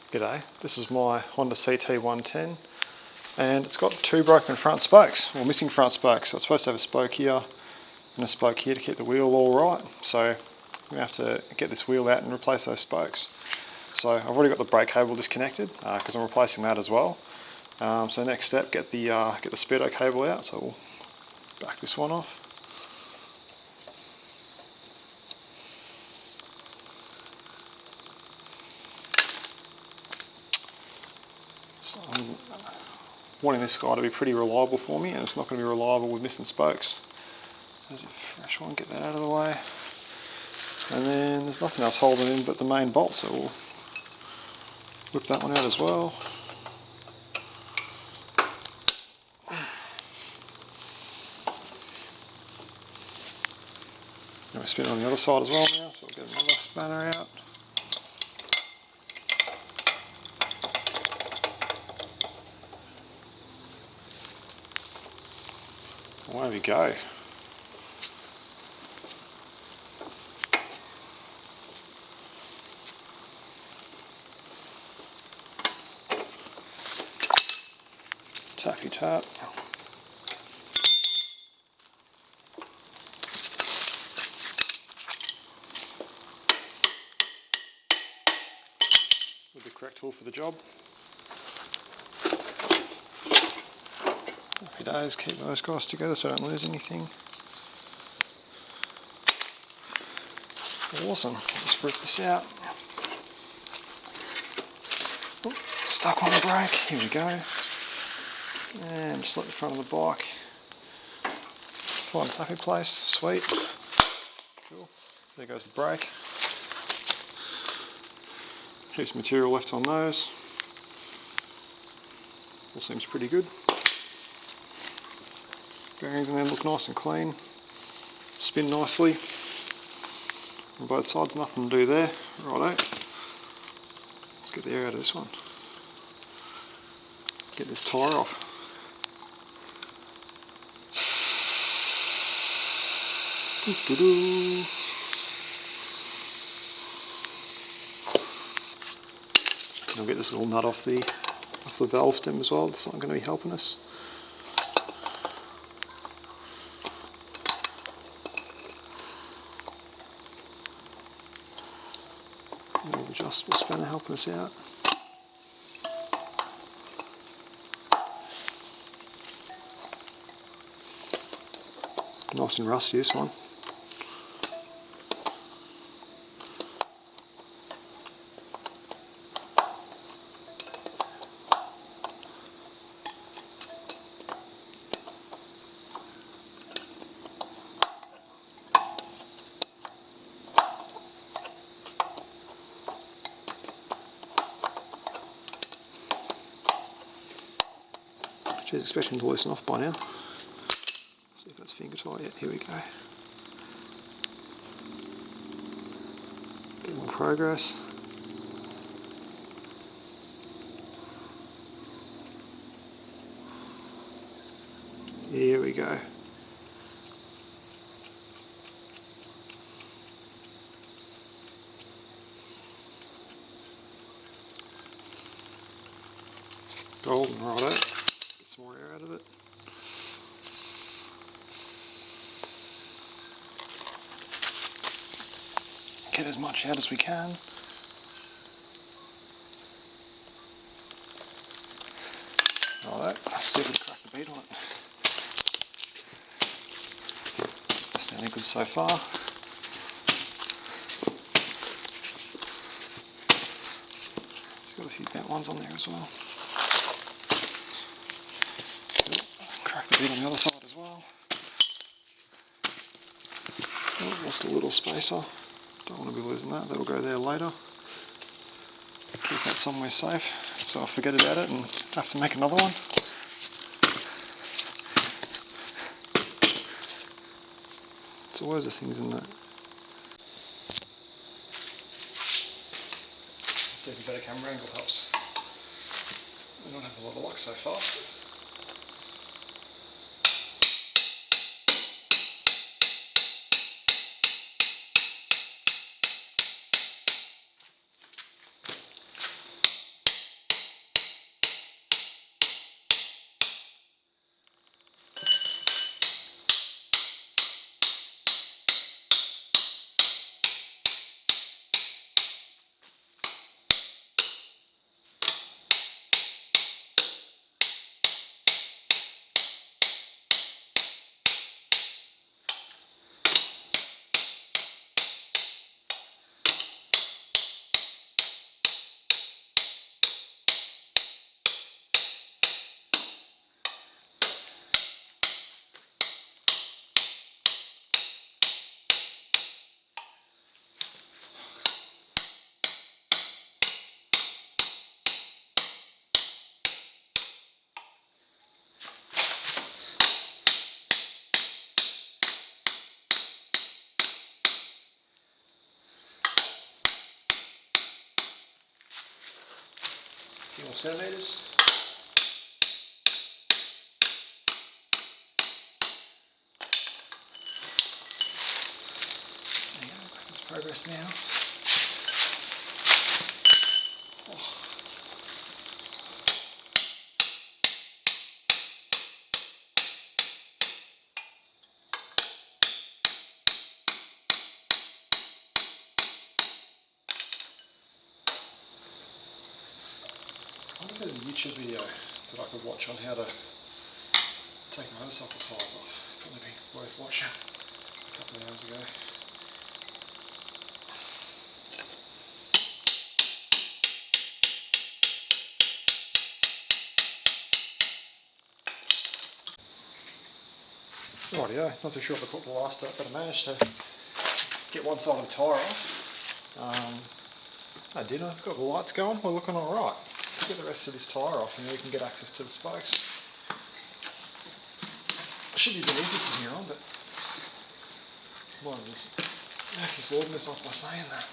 G'day, this is my Honda CT110 and it's got two broken front spokes, or missing front spokes. So it's supposed to have a spoke here and a spoke here to keep the wheel all right. So I'm going to have to get this wheel out and replace those spokes. So I've already got the brake cable disconnected because I'm replacing that as well. So next step, get the speedo cable out, so we'll back this one off. So I'm wanting this guy to be pretty reliable for me, and it's not going to be reliable with missing spokes. There's a fresh one, get that out of the way. And then there's nothing else holding in but the main bolt, so we'll whip that one out as well. I'm going to spin it on the other side as well now, so we'll get another spanner out. Away we go. Tappy tap. With the correct tool for the job. Happy days, keep those guys together so I don't lose anything. Awesome, let's rip this out. Oop, stuck on the brake, here we go. And just let the front of the bike find its happy place, sweet. Cool, there goes the brake. Heaps of material left on those. All seems pretty good. Bearings in there look nice and clean. Spin nicely. On both sides, nothing to do there. Righto. Let's get the air out of this one. Get this tyre off. And I'll get this little nut off the valve stem as well. It's not going to be helping us. Little adjustable spanner helping us out. Nice and rusty, this one. She's expecting to loosen off by now. See if that's finger tight yet. Here we go. Getting more progress. Here we go. Golden, righto. Get some more air out of it. Get as much out as we can. Righto. See if we can crack the bead on it. Sounding good so far. It's got a few bent ones on there as well. Crack the bead on the other side as well. Oh, lost a little spacer. Don't want to be losing that. That'll go there later. Keep that somewhere safe so I forget about it and have to make another one. There's always the things in that. Let's see if a better camera angle helps. We don't have a lot of luck so far. few more centimetres. There you go, there's progress now. I wonder if there's a YouTube video that I could watch on how to take motorcycle tyres off. Probably be worth watching a couple of hours ago. Rightio, not too sure if I caught the last up, but I managed to get one side of the tyre off. I did, I've got the lights going, we're looking alright. Let's get the rest of this tyre off and then we can get access to the spokes. Should be a bit easy from here on, but might just knock his lordness off by saying that.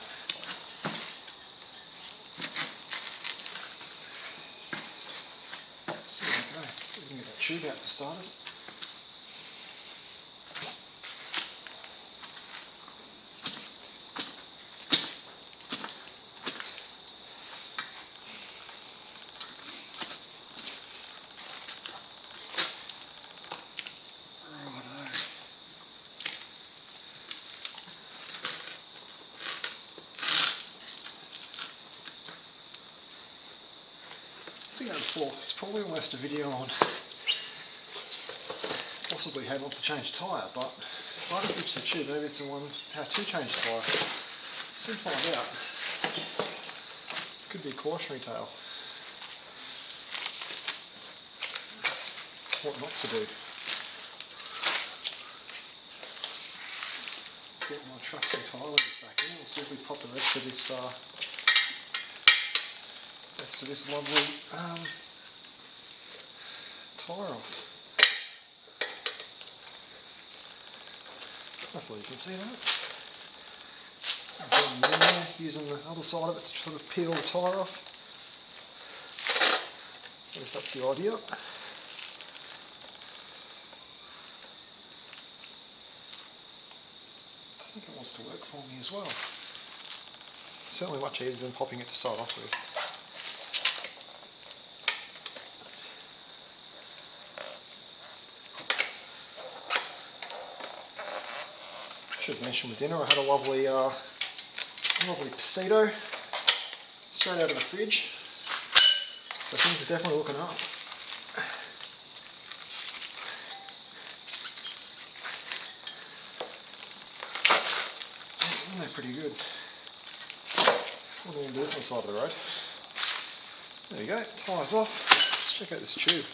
So there we go, so we can get that tube out for starters. Seen that before, it's probably almost a video on possibly how not to change a tyre, but if I can fix the tube, maybe it's the one how to change a tyre. Soon find out. Could be a cautionary tale. What not to do. Get my trusty tyre levers back in, we'll see if we pop the rest of this lovely tyre off. Hopefully you can see that. So I'm putting it in there, using the other side of it to sort of peel the tyre off. At least that's the idea. I think it wants to work for me as well. Certainly much easier than popping it to start off with. Should mention with dinner I had a lovely pasito straight out of the fridge, so things are definitely looking up. It's in there pretty good. On the business side of the road. There you go, tyres off. Let's check out this tube.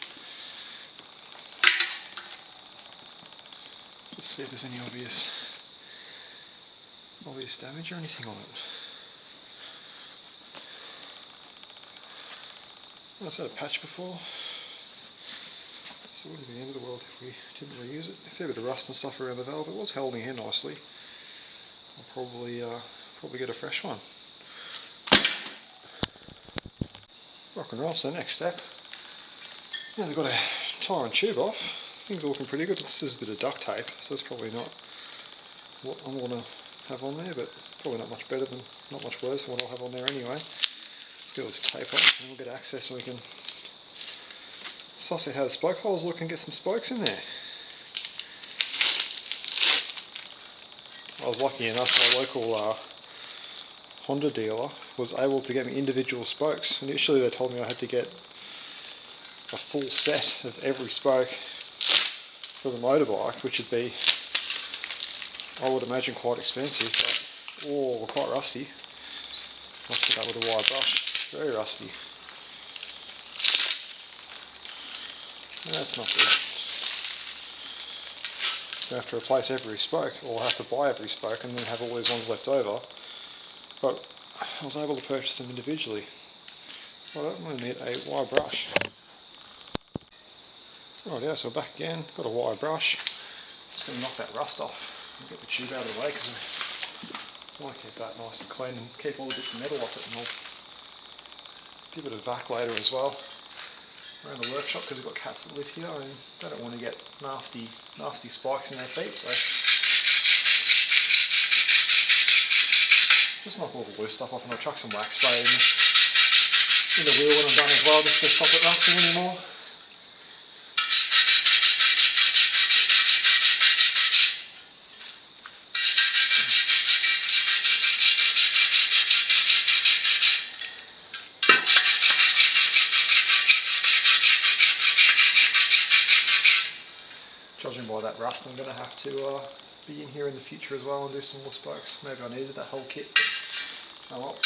Just see if there's any obvious damage or anything on it. I've had a patch before, so it wouldn't be the end of the world if we didn't reuse it. A fair bit of rust and stuff around the valve. It was holding here nicely. I'll probably get a fresh one. Rock and roll. So next step. Now they've got a tyre and tube off. Things are looking pretty good. This is a bit of duct tape, so that's probably not what I want to have on there, but probably not much better than, not much worse than what I'll have on there anyway. Let's get all this tape off and we'll get access so we can suss out how the spoke holes look and get some spokes in there. I was lucky enough, my local Honda dealer was able to get me individual spokes. Initially they told me I had to get a full set of every spoke for the motorbike, which would be, I would imagine, quite expensive, but quite rusty. Must do that with a wire brush. Very rusty. No, that's not good. So I have to replace every spoke, or I have to buy every spoke and then have all these ones left over. But I was able to purchase them individually. Right, I'm going to need a wire brush. Right, yeah, so back again, got a wire brush. Just going to knock that rust off. Get the tube out of the way because I want to keep that nice and clean and keep all the bits of metal off it and all. give it a vac later as well around the workshop, because we've got cats that live here and they don't want to get nasty spikes in their feet, so just knock all the loose stuff off, and I'll chuck some wax spray in the wheel when I'm done as well, just to stop it rusting anymore. Judging by that rust, I'm going to have to be in here in the future as well and do some more spokes. Maybe I needed that whole kit, but oh well.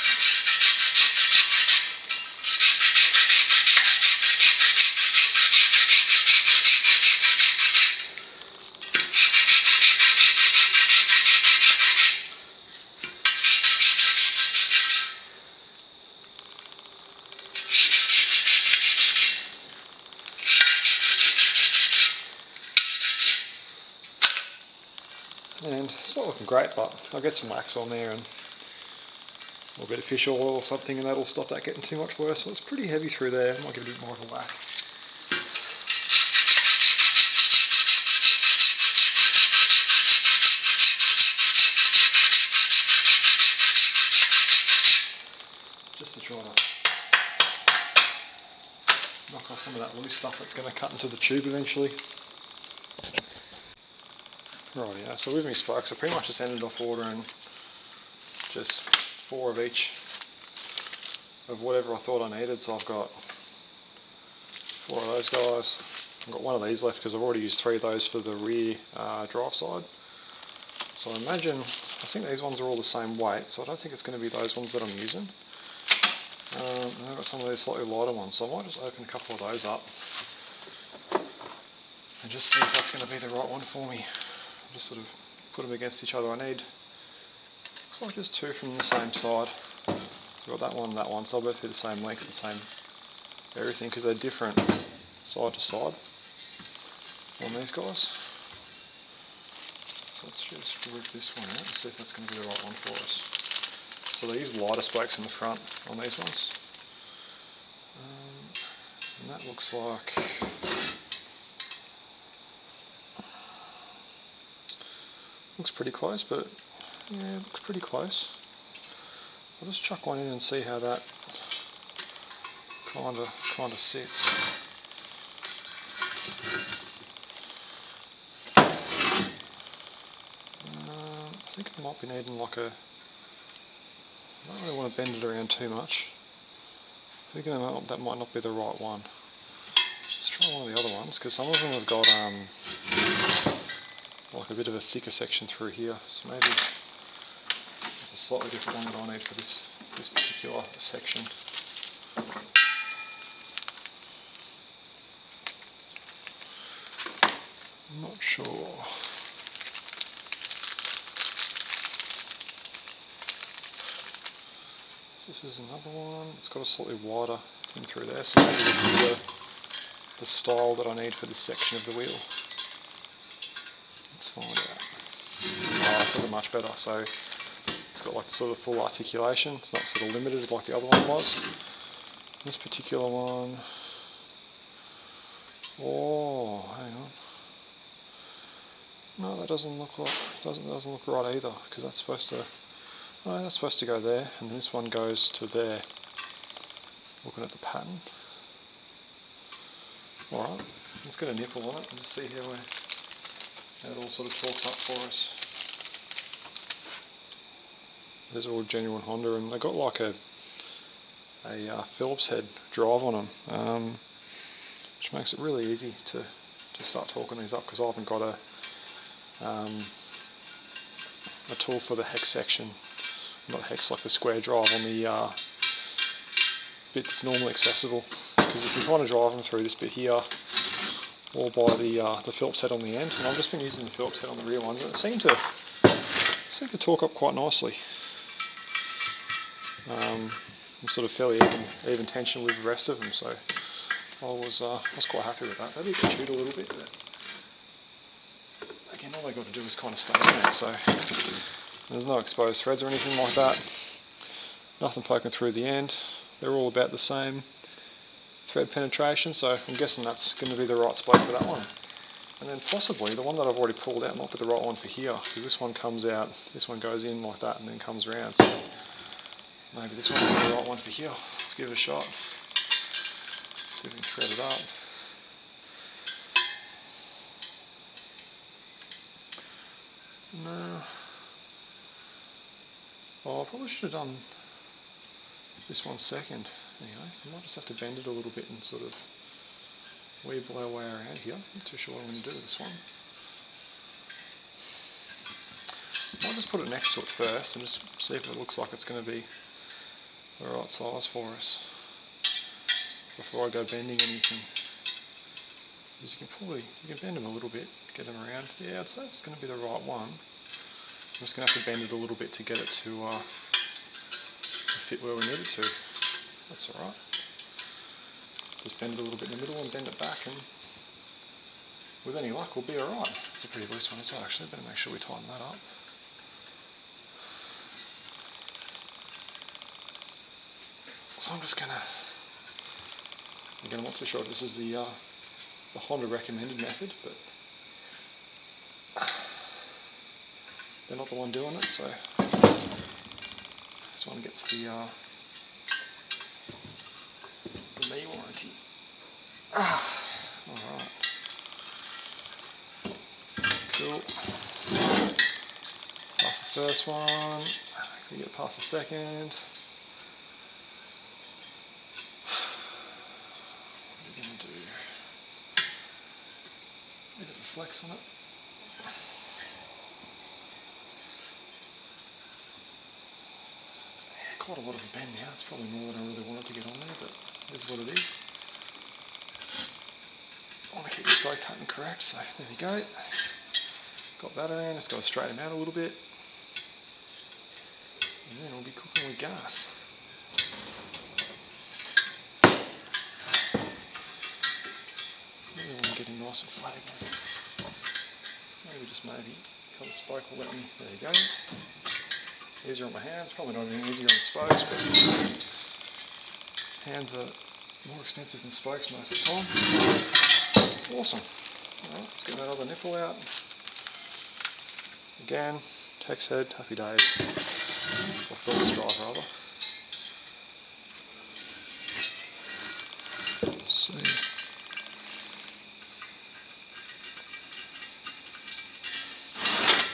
And it's not looking great, but I'll get some wax on there and a little bit of fish oil or something, and that'll stop that getting too much worse. So it's pretty heavy through there. I might give it a bit more of a whack. Just to try to knock off some of that loose stuff that's going to cut into the tube eventually. Right, yeah, so with my spokes, I pretty much just ended off ordering just 4 of each of whatever I thought I needed. So I've got 4 of those guys. I've got 1 of these left because I've already used 3 of those for the rear drive side. So I think these ones are all the same weight, so I don't think it's going to be those ones that I'm using. And I've got some of these slightly lighter ones, so I might just open a couple of those up and just see if that's going to be the right one for me. Just sort of put them against each other. I need, looks like just 2 from the same side. So I've got that one and that one, so they'll both be the same length, the same everything, because they're different side to side on these guys. So let's just rip this one out and see if that's going to be the right one for us. So they use lighter spokes in the front on these ones. And that looks like, looks pretty close, but yeah, it looks pretty close. I'll just chuck one in and see how that kind of sits. I think I might be needing like a, I don't really want to bend it around too much. I think that might not be the right one. Let's try one of the other ones, because some of them have got like a bit of a thicker section through here, so maybe it's a slightly different one that I need for this particular section. I'm not sure. This is another one. It's got a slightly wider thing through there, so maybe this is the style that I need for this section of the wheel. Let's find out. Oh, that's sort of much better. So it's got like the sort of full articulation. It's not sort of limited like the other one was. This particular one. Oh, hang on. No, that doesn't look like doesn't look right either, because that's supposed to. No, that's supposed to go there, and this one goes to there. Looking at the pattern. All right, let's get a nipple on it and just see how it all sort of talks up for us. These are all genuine Honda, and they got like a Phillips head drive on them, which makes it really easy to start torquing these up, because I haven't got a tool for the hex section. Not hex, like the square drive on the bit that's normally accessible, because if you want to drive them through this bit here, or by the Phillips head on the end, and I've just been using the Phillips head on the rear ones, and it seemed to torque up quite nicely. I'm sort of fairly even tension with the rest of them, so I was quite happy with that. Maybe you can shoot a little bit, but again, all they got to do is kind of stay in there, so there's no exposed threads or anything like that. Nothing poking through the end. they're all about the same thread penetration, so I'm guessing that's going to be the right spoke for that one. And then possibly the one that I've already pulled out might be the right one for here, because this one comes out, this one goes in like that and then comes around, so maybe this one will be the right one for here. Let's give it a shot. See if we can thread it up. No. Oh, I probably should have done this one second. Anyway, I might just have to bend it a little bit and sort of weeble our way around here. Not too sure what I'm going to do with this one. I might just put it next to it first and just see if it looks like it's going to be the right size for us before I go bending anything. Because you can bend them a little bit, get them around. Yeah, I'd say it's going to be the right one. I'm just going to have to bend it a little bit to get it to fit where we need it to. That's alright. Just bend it a little bit in the middle and bend it back, and with any luck we'll be alright. It's a pretty loose one as well actually, better make sure we tighten that up. So I'm just gonna, again I'm not too sure if this is the Honda recommended method, but they're not the one doing it, so this one gets the me warranty. Alright. Cool. Past the first one, we get past the second. What are we going to do? A bit of a flex on it. Quite a lot of a bend now, it's probably more than I really wanted to get on there, but it is what it is. I want to keep the spoke pattern correct, so there we go. Got that around, just got to straighten them out a little bit. And then we'll be cooking with gas. Really want to get him nice and flat again. Maybe how the spoke will let me, there you go. Easier on my hands, probably not even easier on spokes, but hands are more expensive than spokes most of the time. Awesome. Alright, let's get that other nipple out. Again, hex head, happy days. Or Phillips drive rather. Let's see.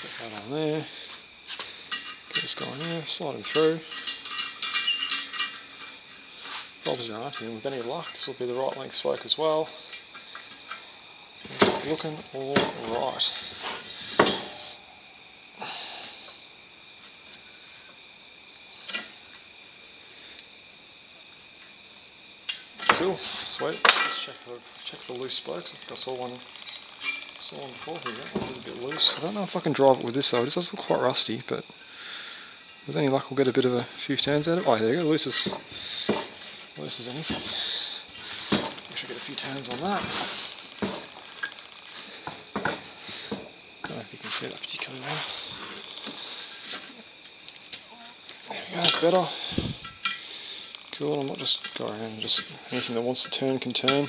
Put that on there. Get this going there, slide him through. Bob's your auntie, and with any luck this will be the right length spoke as well. Looking all right. Cool, sweet. Just check for loose spokes. I think I saw one before here. It was a bit loose. I don't know if I can drive it with this though. It does look quite rusty, but with any luck we'll get a few turns out of it. Oh, there you go, loose as anything. We should get a few turns on that. Don't know if you can see that particularly well. There we go, that's better. Cool, I might just go around and just, anything that wants to turn can turn.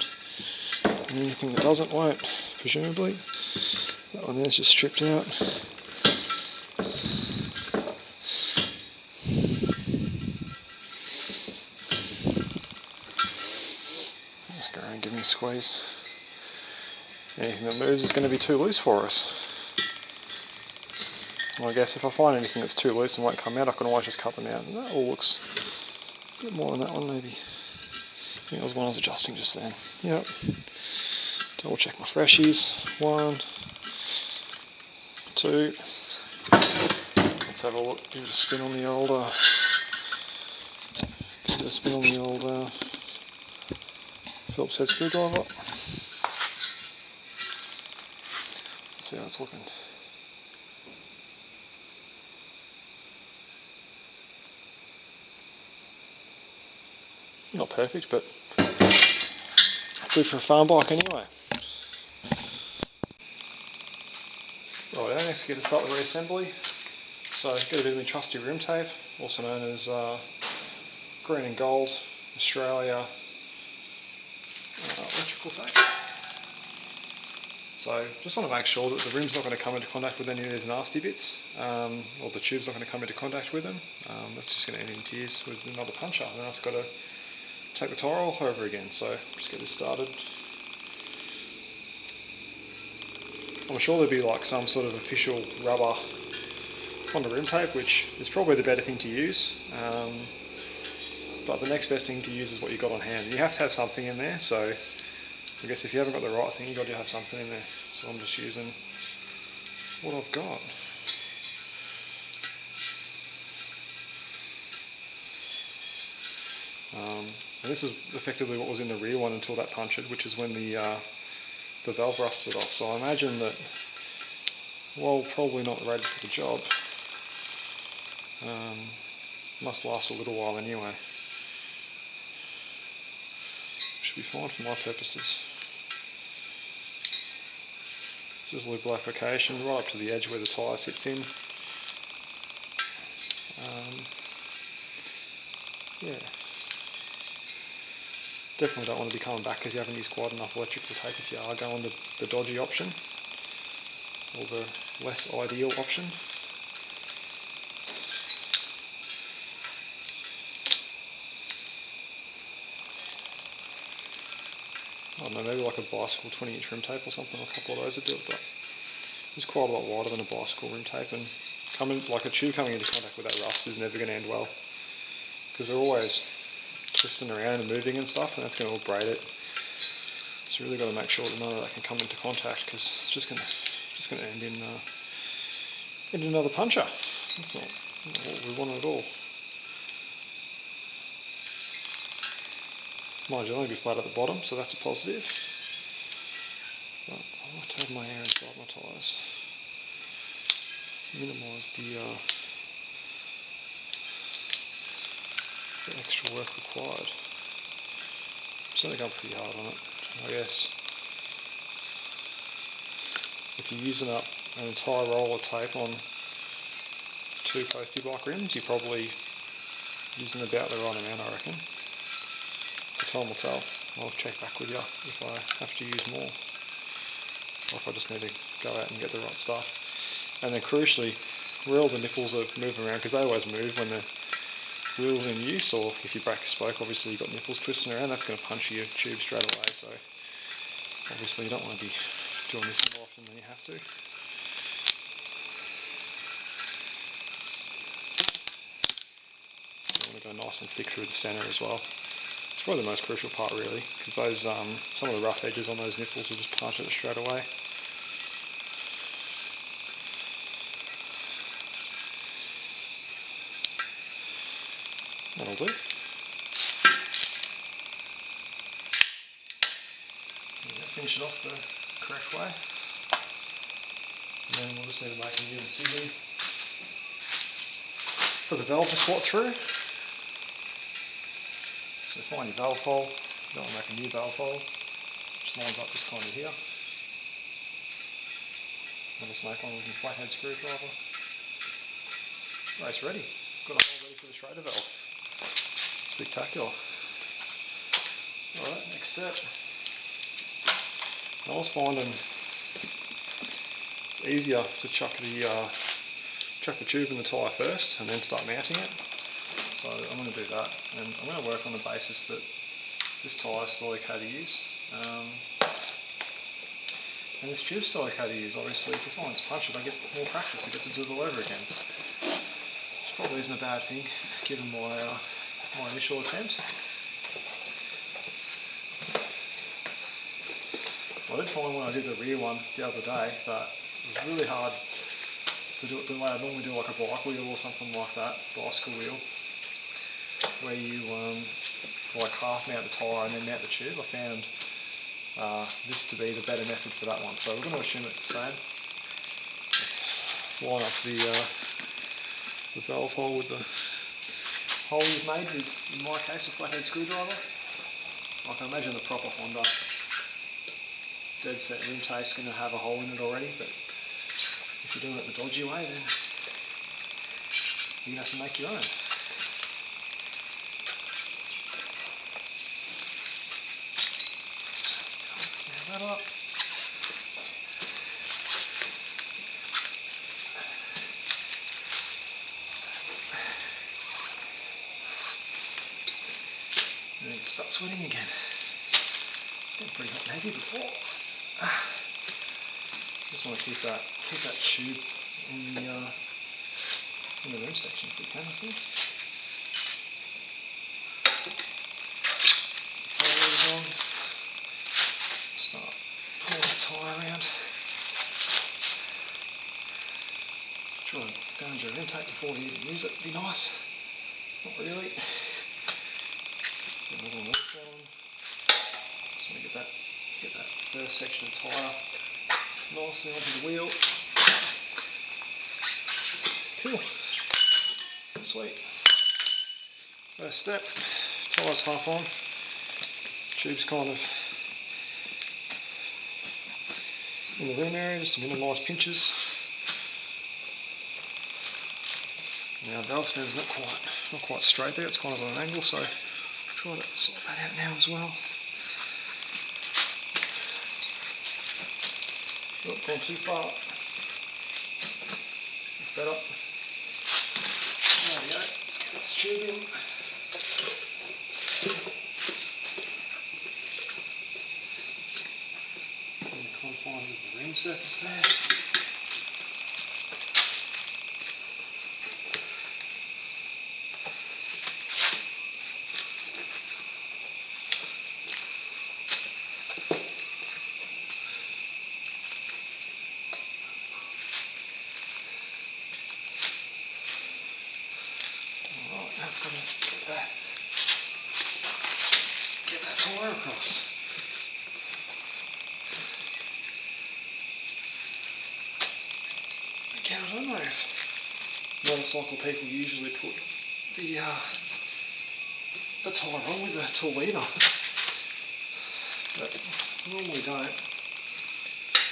And anything that doesn't won't, presumably. That one there's just stripped out. Just go around and give me a squeeze. Anything that moves is going to be too loose for us. Well, I guess if I find anything that's too loose and won't come out, I can always just cut them out. And that all looks a bit more than that one maybe. I think that was one I was adjusting just then. Yep. Double check my freshies. 1, 2. Let's have a look. Give it a spin on the old. Phillips head screwdriver. Let's see how it's looking. Not perfect, but do for a farm bike anyway. Right, next we get to start the reassembly. So get a bit of my trusty rim tape, also known as green and gold Australia electrical tape. So just want to make sure that the rim's not going to come into contact with any of these nasty bits, or the tube's not going to come into contact with them. That's just going to end in tears with another puncher. Then I've got to take the tyre off over again. So just get this started. I'm sure there'll be like some sort of official rubber on the rim tape, which is probably the better thing to use. But the next best thing to use is what you've got on hand. You have to have something in there, so I guess if you haven't got the right thing, you've got to have something in there. So I'm just using what I've got. And this is effectively what was in the rear one until that punctured, which is when the valve rusted off. So I imagine that, while probably not ready for the job, must last a little while anyway. Should be fine for my purposes. Just lube application right up to the edge where the tyre sits in. Yeah. Definitely don't want to be coming back because you haven't used quite enough electrical tape if you are going the dodgy option or the less ideal option. I don't know, maybe like a bicycle 20-inch rim tape or something, or a couple of those would do it, but it's quite a lot wider than a bicycle rim tape, and like a tube coming into contact with that rust is never going to end well, because they're always twisting around and moving and stuff, and that's going to abrade it. So you really got to make sure that none of that can come into contact, because it's just going to end in another puncture. That's not what we want at all. Mind you, it'll only be flat at the bottom, so that's a positive. But I like to have my air inside my tyres. Minimise the extra work required. I'm certainly going pretty hard on it. I guess if you're using up an entire roll of tape on 2 postie block rims, you're probably using about the right amount, I reckon. Time will tell. I'll check back with you if I have to use more, or if I just need to go out and get the right stuff. And then crucially, where all the nipples are moving around, because they always move when the wheel's in use, or if you break a spoke, obviously you've got nipples twisting around, that's going to puncture your tube straight away. So obviously you don't want to be doing this more often than you have to. You want to go nice and thick through the centre as well. It's probably the most crucial part really, because those some of the rough edges on those nipples will just punch it straight away. That'll do. Finish it off the correct way, and then we'll just need to make a new incision for the valve to slot through. So find your valve hole, you don't want to make a new valve hole, just lines up this kind of here. I'll just make one with a flathead screwdriver. Race ready, got a hole ready for the Schrader valve. Spectacular. Alright, next step. I was finding it's easier to chuck the tube in the tyre first and then start mounting it. So I'm going to do that, and I'm going to work on the basis that this tyre is still okay to use, and this tube's still okay to use. Obviously, performance punctured, I get more practice, I get to do it all over again. Which probably isn't a bad thing, given my initial attempt. I did find when I did the rear one the other day that it was really hard to do it the way I normally do, like a bike wheel or something like that, bicycle wheel, where you like half mount the tyre and then mount the tube. I found this to be the better method for that one, so we're going to assume it's the same. Line up the valve hole with the hole you've made with, in my case, a flathead screwdriver. I can imagine the proper Honda dead set rim tape's going to have a hole in it already, but if you're doing it the dodgy way, then you're going to have to make your own. that up. And then start sweating again. It's getting pretty hot and heavy before. Just want to keep that tube in the rim section if we can, I think. Tyre on. Start pulling the tyre around. Try and damage your intake before you even use it. Be nice. Not really. Get a little leaf going. Just want to get that first section of tyre nicely onto the wheel. Cool. Sweet. First step, tyre's half on. Tube's kind of in the rim area just to minimise pinches. Now the valve stem's not quite straight there, it's kind of at an angle, so I'm trying to sort that out now as well. Not gone too far. That's better. There we go. Let's get this tube in. In the confines of the rim surface there. That's got to get that tyre across. Okay, I don't know if motorcycle people usually put the tyre on with a tool either, but normally don't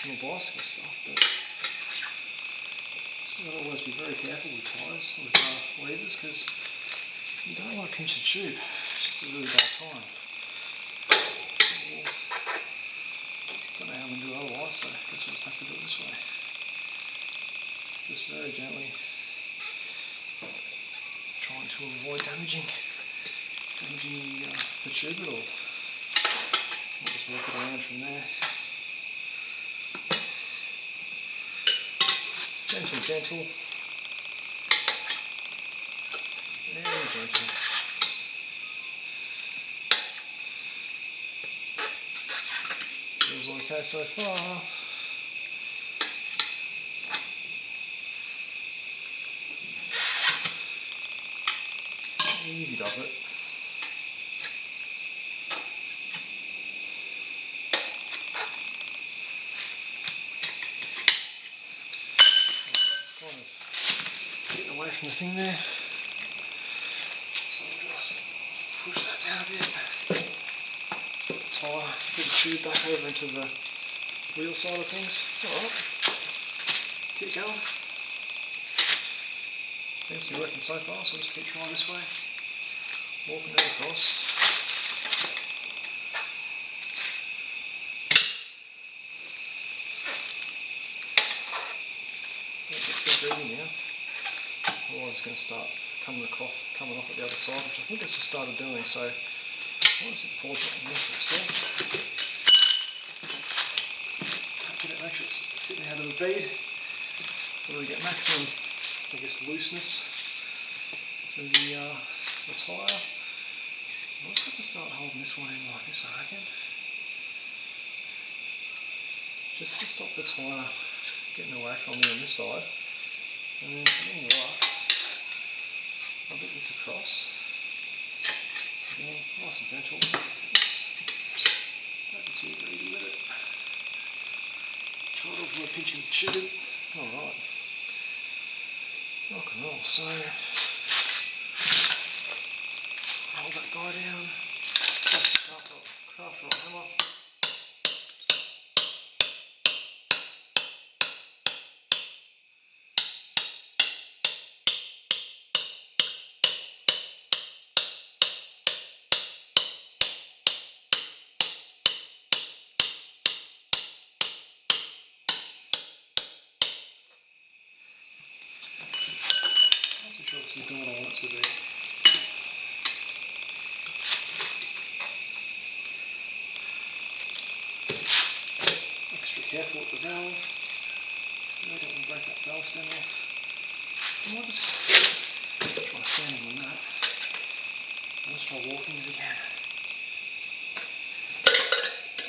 on bicycle stuff. But so you've got to always be very careful with tyres, with levers, because you don't want to pinch the tube. It's just a really bad time. Don't know how I'm going to do it otherwise, so I guess we'll just have to do it this way. Just very gently trying to avoid damaging the tube at all. I'll just work it around from there. Gentle, gentle. Very gentle. Feels okay so far. Easy does it. Just kind of getting away from the thing there. So we'll just push that down a bit. Tyre, put the tube back over into the wheel side of things. Alright, keep going. Seems to be working so far, so we'll just keep trying this way. Walking it across. Don't get too greedy now. Otherwise it's going to start coming off at the other side, which I think it's just started doing, so I'll just pause that in for a sec. Tap it, make sure it's sitting out of the bead, so that we get maximum, I guess, looseness for the tyre. I'll just have to start holding this one in like this, I reckon. Just to stop the tyre getting away from me on this side. And then in the rough, I'll get this across. Again, nice and gentle. Don't be too greedy with it. Try to avoid pinching the tube. Alright. Rock and roll. So, hold that guy down. Craft rock hammer. careful with the valve. I don't want to break that valve stem off. I might just try standing on that. Let's try walking it again.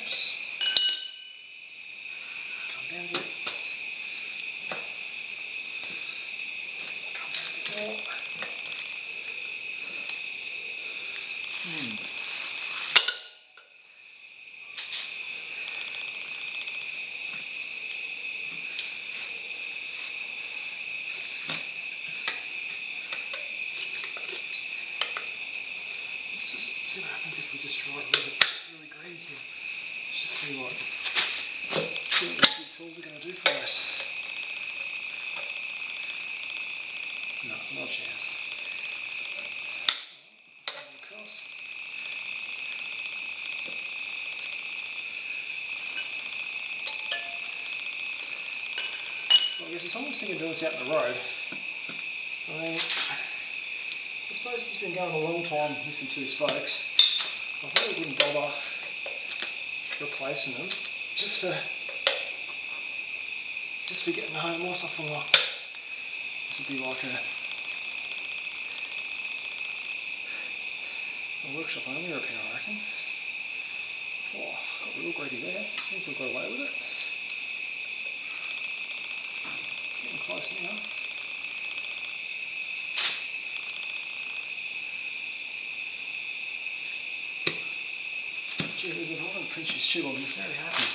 Oops. Come down a bit. Come down a bit more. See what happens if we just try it really greedy here. Just see what these big tools are going to do for us. No, not a chance. Across. So I guess if someone's thinking of doing this out in the road, I mean, I suppose he's been going a long time missing 2 spokes. I probably wouldn't bother replacing them just for getting home or something like that. This would be like a workshop only repair, I reckon. Oh, got real greedy there. Seems we've got away with it. Getting close now. Gee, there's a lot of Prince's tube. I'll be very happy.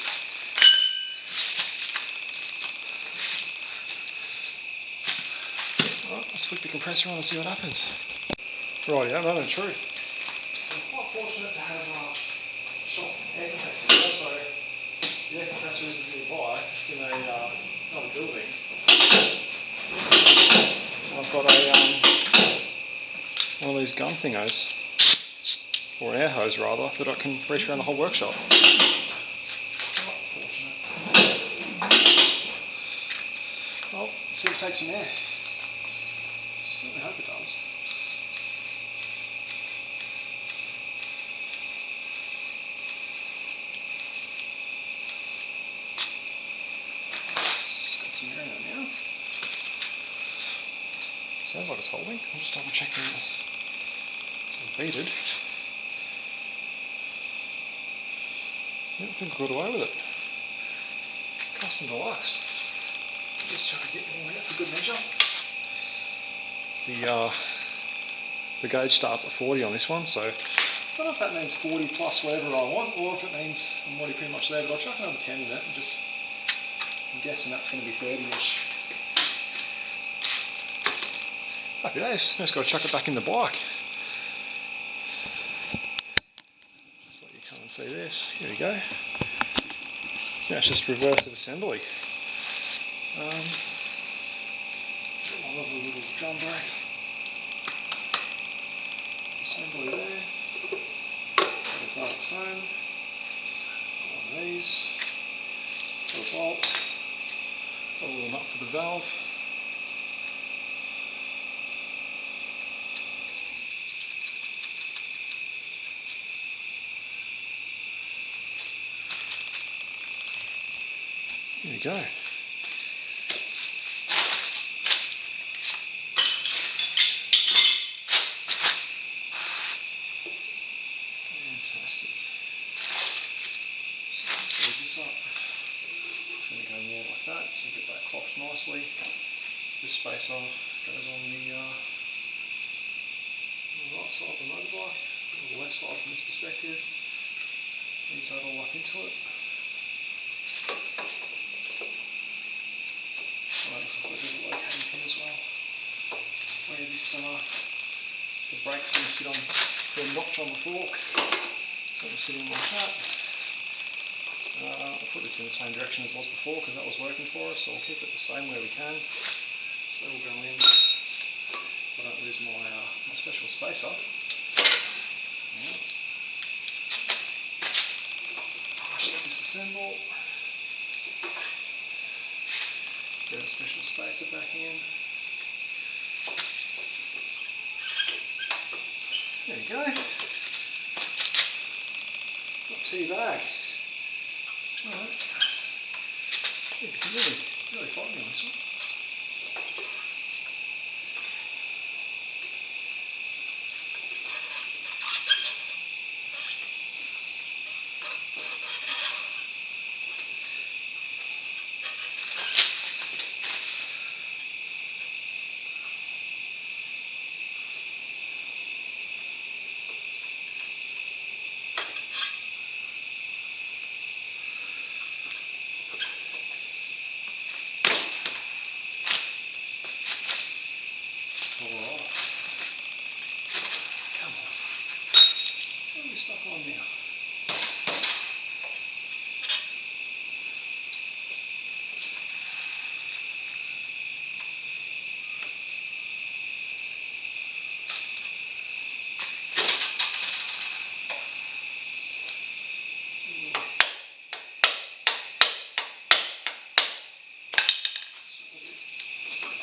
Alright, let's flick the compressor on and see what happens. Right, yeah, moment of truth. I'm quite fortunate to have a shop air compressor. Also, the air compressor isn't nearby, it's in another building. I've got a one of these gun thingos, or an air hose rather, that I can reach around the whole workshop. Quite fortunate. Well, let's see if it takes some air. Certainly hope it does. Got some air in it now. Sounds like it's holding. I'm just double checking it's unbeaded. Yep, I think I got away with it. Custom deluxe. Just chuck a bit more in it for good measure. The gauge starts at 40 on this one, so I don't know if that means 40 plus whatever I want, or if it means I'm already pretty much there, but I'll chuck another 10 in it, and I'm guessing that's going to be 30-ish. Happy days, just got to chuck it back in the bike. Just let you come and see this. Here we go. Now it's just reverse of assembly. My lovely little drum brake. Assembly there. Got a bolts home. One of these. Got a bolt. Got a little nut for the valve. There you go. Fantastic. So close this up. It's going to go more like that, so get that clocked nicely. This spacer goes on the right side of the motorbike, or the left side from this perspective. Inside all up into it. Looks like a bit of a locating pin as well, where this the brake's going to sit on to a notch on the fork, so it'll sit in like that. I'll put this in the same direction as was before because that was working for us, so I'll keep it the same where we can. So we'll go in, I don't lose my special spacer. Yeah. Disassemble. Get a special spacer back in. There you go. Not too bad. Alright. It's really fighting on this one. Alright. Come on. What are we stuck on now?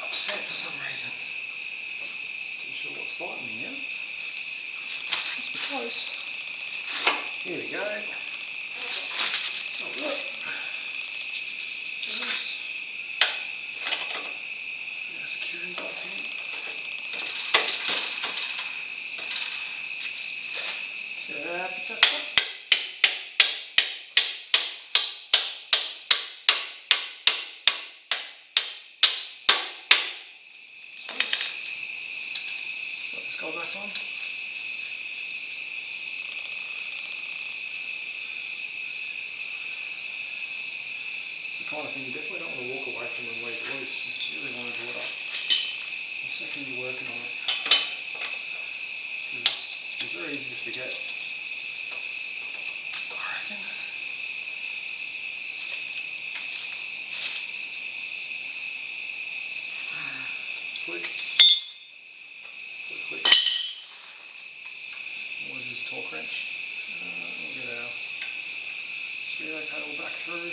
Upset for some reason. Not sure what's fighting me now. Must be close. Here we go. Oh look. There's our security button. See how happy that's up? Slap this guy back on. It's the kind of thing you definitely don't want to walk away from and leave it loose. You really want to do it up the second you're working on it. Because it's very easy to forget, I reckon. Click. Click, click. Always use a torque wrench. We'll get our speedo cable back through.